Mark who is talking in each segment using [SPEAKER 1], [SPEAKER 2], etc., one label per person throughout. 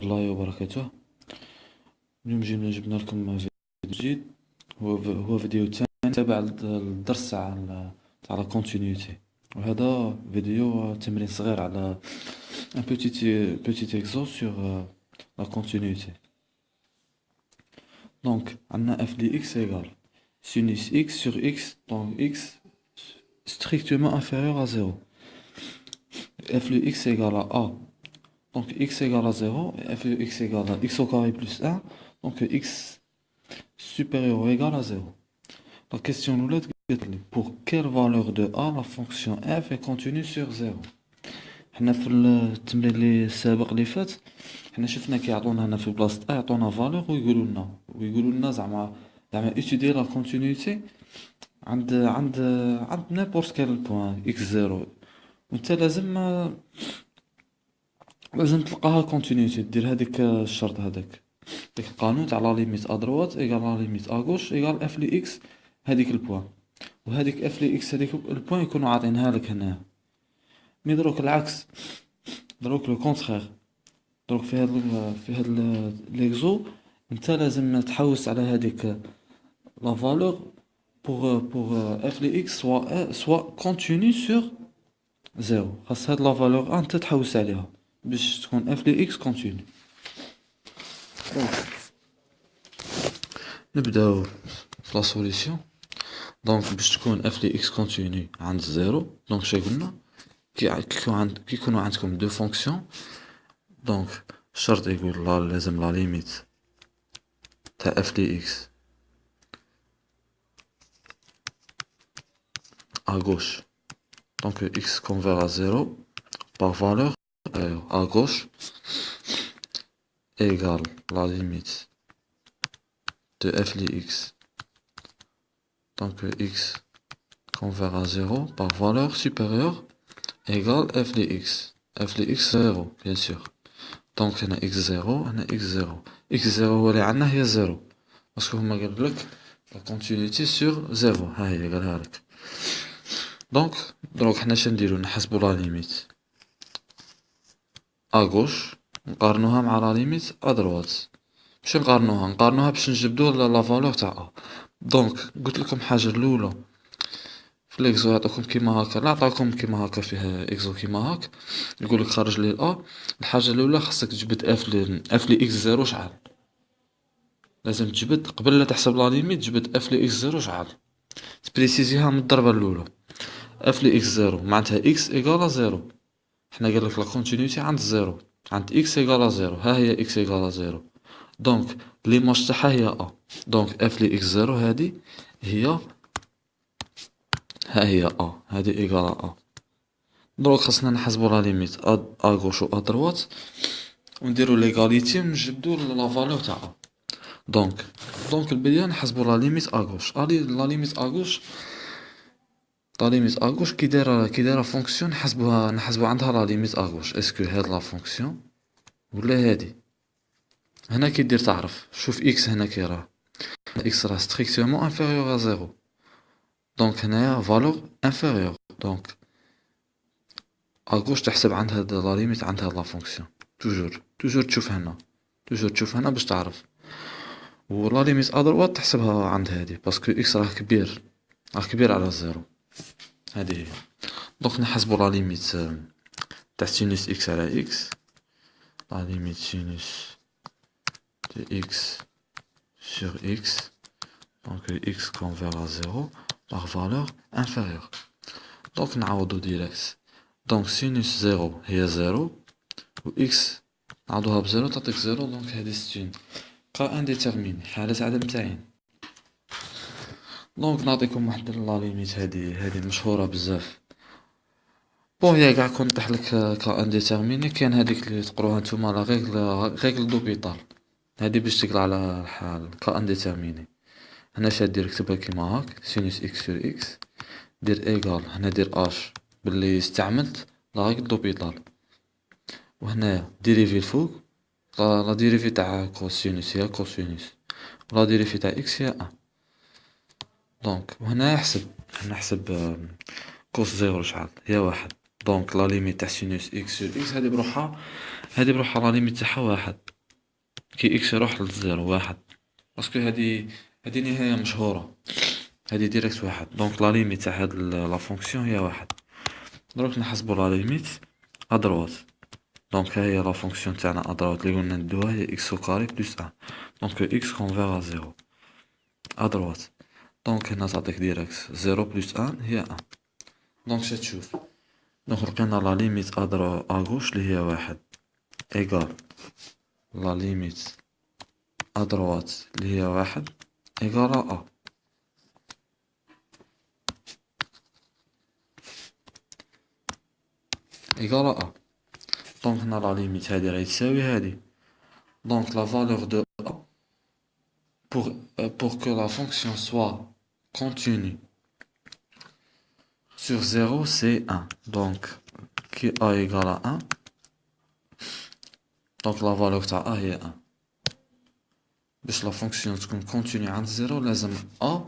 [SPEAKER 1] الله وبركاته. اليوم جبنا لكم فيديو جديد. هو فيديو تاني تابع الدرس تاع لا كونتينيتي. وهذا فيديو تمرين صغير على ان بوتيت اكزو سور لا كونتينيتي. دونك عندنا اف دي اكس ايغال سينوس اكس سور اكس، دونك اكس strictement inférieur à 0. f de x égale à a. Donc x égale à 0 et f de x égale à x au carré plus 1. Donc x supérieur ou égal à 0. La question nous est pour quelle valeur de a la fonction f est continue sur 0. حنا في التمرين اللي السابق اللي فات حنا شفنا كيعطونا هنا في بلاصه a يعطونا فالور ويقولوا لنا زعما étudier la continuité عند n'importe quel point x0. وانت لازم تلقاها كونتينيتي، دير هذيك الشرط هذاك، ديك القانون تاع لا ليميت ا دروات ايغال لا ليميت ا غوش ايغال اف لي اكس هذيك البوان، وهذيك اف لي اكس هذيك البوان يكونوا عاطينها لك هنا. مي دروك العكس، دروك لو كونترير، دروك في هاد ليكزو انت لازم تحوس على هذيك لا فالور بوغ اف لي اكس سوا كونتيني سور زيرو. خاص هاد لا فالور انت تحوس عليها باش تكون اف لي اكس كونتيني. نبداو في لا سوليسيون. دونك باش تكون اف لي اكس كونتيني عند زيرو، دونك شي قلنا كيكونوا عندكم دو فونكسيون. دونك الشرط يقول لازم لا ليميت تاع اف لي اكس à gauche, donc x convert à 0 par valeur à gauche égale la limite de f de x, donc x convert à 0 par valeur supérieure égale f de x 0 bien sûr. donc هنا x0 هنا x0 x0 هو اللي عندنا هي 0 باسكو هما قال لك la continuité sur 0. ها هي قالها لك. دونك حنا شنديرو نحسبو لا ليميت ا غوش نقارنوها مع لا ليميت ا دروات. باش نقارنوها باش نجبدو لا فالور تاع ا. دونك قلت لكم حاجه الاولى في ليكزو يعطيكم كيما هكا، لا عطاكم كيما هكا فيه اكزو كيما هاك يقول لك خرج لي ا. الحاجه الاولى خاصك تجبد اف لي اكس 0 شحال، لازم تجبد قبل لا تحسب لا ليميت تجبد اف لي اكس 0 شحال، تبريسيزيها من الضربه الاولى. اف لي اكس 0 معناتها اكس ايغال 0. حنا قال لك لا كونتينيتي عند 0 عند اكس ايغال 0. ها هي اكس ايغال 0. دونك ليماج تاعها هي ا. دونك اف لي اكس 0 هذه هي ها هي ا، هذه ايغال ا. دروك خاصنا نحسبو لا ليميت ا غوش و ا دروات ونديرو ليغاليتي ونجبدو لا فالور تاع ا. دونك البداية نحسبو لا ليميت ا غوش. لا ليميت ا غوش كي دايره فونكسيون نحسبو عندها لا ليميت ا غوش. اسكو هاد لا فونكسيون ولا هادي؟ هنا كي دير تعرف شوف اكس هنا كي راه اكس راه ستريكتومون انفيريور ا زيرو، دونك هنايا فالور انفيريور. دونك ا غوش تحسب عند هاد لا ليميت عند هاد لا فونكسيون. توجور تشوف هنا باش تعرف. و لا ليميت ا دروات تحسبها عند هادي باسكو اكس راه كبير على زيرو. هذه هي. دونك نحسبو لا ليميت تاع سينوس اكس على اكس. لا ليميت سينوس دو اكس sur x, donc x convert à 0 par valeur inférieure. Donc نعوضو direct. donc sinus 0 هي 0 و x نعوضوها ب 0 تعطيك 0. donc هذه ستون قا انديتيرميني، حالة عدم تعيين. دونك نعطيكم واحد لا ليميت هذه مشهورة بزاف. بون هي قاع كون طيح لك كا انديتيرميني كاين هذيك اللي تقروها نتوما لا ريغل دوبيتال، هادي باش تقرا على الحال كا انديتيرميني. هنا دير كتبها كيما هاك سينوس اكس سور اكس دير ايغال هنا دير اش باللي استعملت لا ريغل دوبيتال، وهنا ديريفي الفوق لا ديريفي تاع كوسينوس هي كوسينوس ولا ديريفي تاع اكس هي ان. دونك وهنا نحسب كوس زيرو شحال هي واحد. دونك لا ليميت تاع سينوس اكس سور اكس هادي بروحها لا ليميت تاعها واحد. كي اكس يروح للزيرو واحد، باسكو هادي نهاية مشهورة، هادي ديريكت واحد. دونك لا ليميت تاع هاد لا فونكسيون هي واحد. دروك نحسبو لا ليميت ادروات. دونك ها هي لا فونكسيون تاعنا ادروات لي قلنا ندوها هي اكس او كاري بلس ان. دونك اكس كونفير ا زيرو ادروات. دونك هنا تعطيك ديريكت زيرو بلس ان هي ان. دونك شا تشوف، دونك لقينا لا ليميت اغوش لي هي واحد ايغال لا ليميت ادروات لي هي واحد ايغال ا. ايغال ا. دونك هنا لا ليميت هادي راهي تساوي هادي. دونك la valeur de a pour que la fonction soit continue sur 0 c'est 1. Donc qui a égale à 1, donc la valeur تاع a هي 1. باش لا فونكسيون تكون continue عند 0 لازم a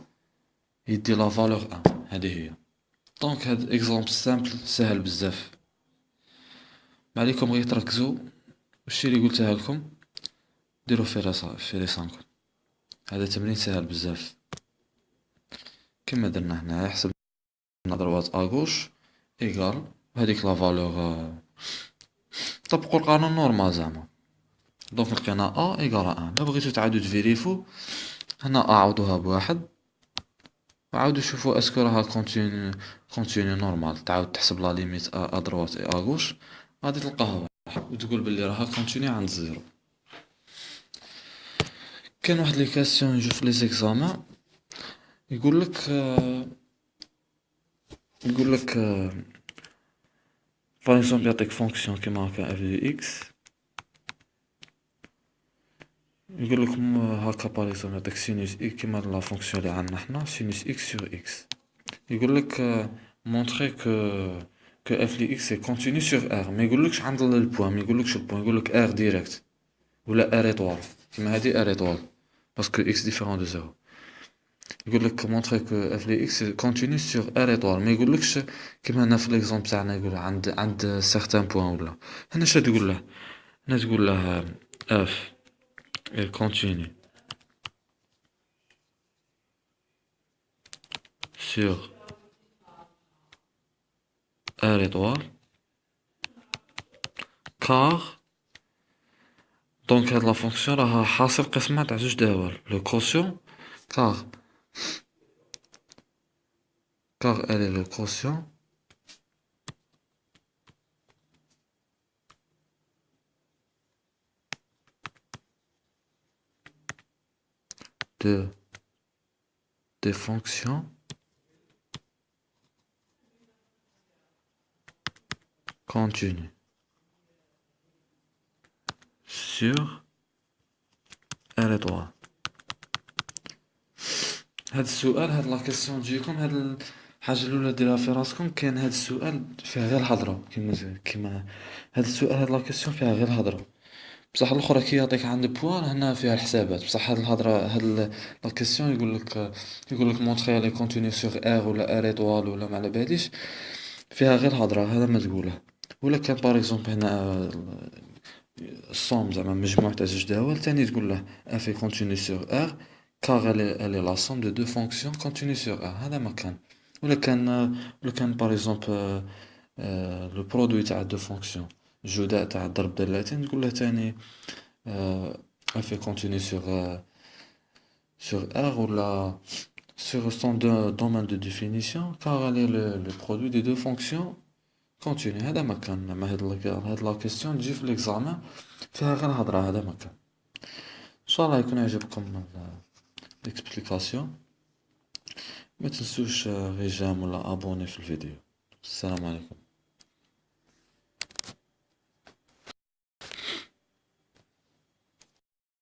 [SPEAKER 1] يدي la valeur 1. هذه هي. دونك هاد اكزومبل سامبل سهل بزاف، ما عليكم غير تركزوا والشي اللي قلتها لكم ديروا في راسكم. هذا تمرين سهل بزاف كما درنا هنا. يحسب دروات اغوش ايغال هذيك لا فالور، طبقوا القانون نورمال زعما. دونك لقينا ا ايغال ان. لا بغيتو تعاودو تفيريفو هنا ا عوضوها بواحد وعاودو شوفوا اسكو راها كونتينيو نورمال. تعاود تحسب لا ليميت ا دروات اي اغوش غادي تلقاها واحد وتقول بلي راها كونتينيو عند زيرو. كان واحد لي كاستيون يجو في لي زيكزامان يقولك باغ اكزومبل يعطيك فونكسيون كيما هكا اف دو اكس، يقولك هكا باغ اكزومبل يعطيك سينوس اكس كيما لا فونكسيون اللي عندنا حنا سينوس اكس سور اكس. يقولك مونطري كو اف لي اكس سي كونتينيو سور ار، ما يقولكش عند البوان، ما يقولكش البوان، يقولك ار ديريكت ولا ار ايطوال كيما هادي ار ايطوال باسكو اكس ديفيرون دو زيرو. يقولك مونطري كو اف لي اكس كونتينيو سور ار ايطوال، ما يقولكش كيما هنا في ليكزومبل تاعنا يقول عند سيغتان بوان. ولا هنا شا تقول له؟ هنا تقول له اف continue sur R étoile car donc هاد لا فونكسيون راها حاصل قسمة تاع زوج دواول لو كوسيون car elle est le quotient de des fonctions continues sur R étoile. هاد السؤال هاد لا كيسيون تجيكم، هاد الحاجة الأولى ديرها في راسكم. كان هاد السؤال فيه غير الهضرة كيما هاد السؤال هاد لا كيسيون فيها غير الهضرة، بصح الاخرى كي يعطيك عند بوان هنا فيها الحسابات. بصح هاد الهضره هاد لا كيسيون يقولك مونطري لي كونتينيو سوغ ار ولا ار ايطوال ولا ما على باليش، فيها غير الهضره هذا ما تقوله. ولا كان باغ اكزومبل هنا الصوم زعما مجموع تاع زوج دواول تاني تقول له اف كونتينيو سوغ ار كار الي لا سوم دو دو فونكسيون كونتينيو سوغ ار. هذا ما كان. ولا كان باغ اكزومبل لو برودوي تاع دو فونكسيون جداء تاع ضرب دالتين تقول له تاني fait continuer sur R ou sur son domaine de définition car elle est le produit des deux fonctions continues. هذا ما كان. ما هاد لا كيسيون تجي في ليكزامان فيها غير هضره. هذا ما كان. ان شاء الله يكون عجبكم ليكسبليكاسيون. ما تنسوش غير جيم ولا ابوني في الفيديو. السلام عليكم.